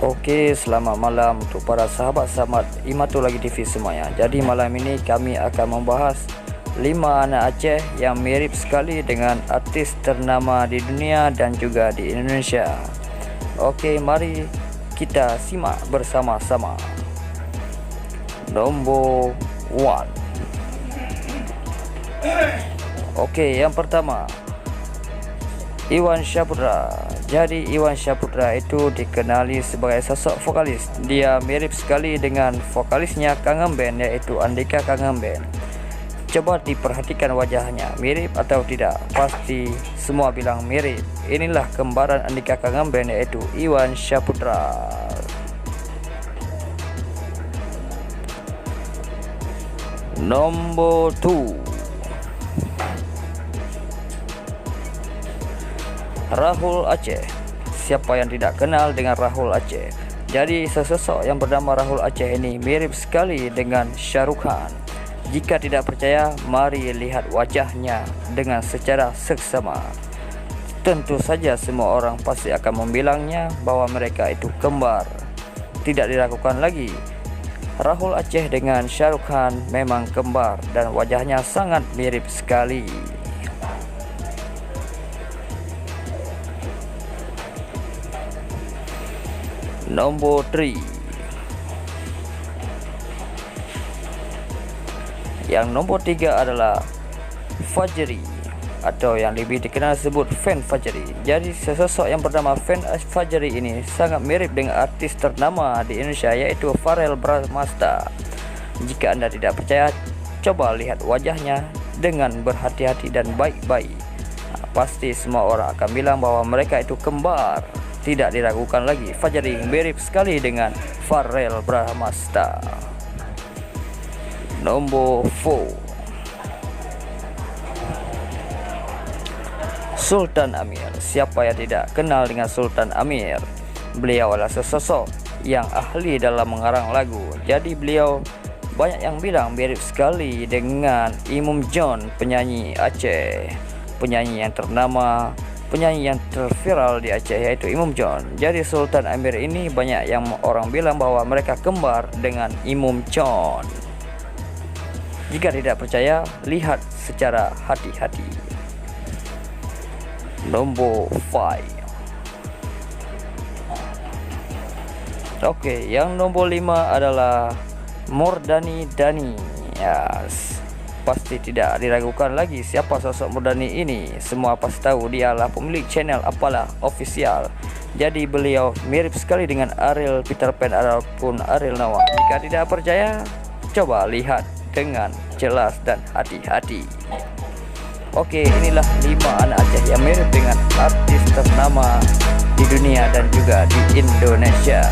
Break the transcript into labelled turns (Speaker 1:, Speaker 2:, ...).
Speaker 1: Oke, selamat malam untuk para sahabat-sahabat Imatul Lagi TV semuanya. Jadi malam ini kami akan membahas 5 anak Aceh yang mirip sekali dengan artis ternama di dunia dan juga di Indonesia. Oke, mari kita simak bersama-sama. Nombor 1. Oke, yang pertama, Iwan Syahputra. Jadi Iwan Syahputra itu dikenali sebagai sosok vokalis. Dia mirip sekali dengan vokalisnya Kangen Band, yaitu Andika Kangen Band. Coba diperhatikan wajahnya, mirip atau tidak? Pasti semua bilang mirip. Inilah kembaran Andika Kangen Band, yaitu Iwan Syahputra. Nombor 2. Rahul Aceh. Siapa yang tidak kenal dengan Rahul Aceh? Jadi sesosok yang bernama Rahul Aceh ini mirip sekali dengan Shah Rukh Khan. Jika tidak percaya, mari lihat wajahnya dengan secara seksama. Tentu saja semua orang pasti akan membilangnya bahwa mereka itu kembar. Tidak diragukan lagi, Rahul Aceh dengan Shah Rukh Khan memang kembar dan wajahnya sangat mirip sekali. Nombor 3. Yang nombor 3 adalah Fajri, atau yang lebih dikenal sebut Fen Fajri. Jadi sesosok yang bernama Fen Fajri ini sangat mirip dengan artis ternama di Indonesia, yaitu Verrell Bramasta. Jika Anda tidak percaya, coba lihat wajahnya dengan berhati-hati dan baik-baik. Pasti semua orang akan bilang bahwa mereka itu kembar. Tidak diragukan lagi, Fajri mirip sekali dengan Verrell Bramasta. Nombor 4. Sultan Amir. Siapa yang tidak kenal dengan Sultan Amir? Beliau adalah sesosok yang ahli dalam mengarang lagu. Jadi beliau banyak yang bilang mirip sekali dengan Imam John, penyanyi Aceh, penyanyi yang ternama, penyanyi yang terviral di Aceh, yaitu Imam John. Jadi Sultan Amir ini banyak yang orang bilang bahwa mereka kembar dengan Imam John. Jika tidak percaya, lihat secara hati-hati. Nombor 5. Oke, yang nombor 5 adalah Murdani Dani. Yes. Pasti tidak diragukan lagi siapa sosok Murdani ini. Semua pasti tahu dia adalah pemilik channel Apalah Official. Jadi beliau mirip sekali dengan Ariel Peter Pan ataupun Ariel Noah. Jika tidak percaya, coba lihat dengan jelas dan hati-hati. Oke, inilah 5 anak Aceh yang mirip dengan artis ternama di dunia dan juga di Indonesia.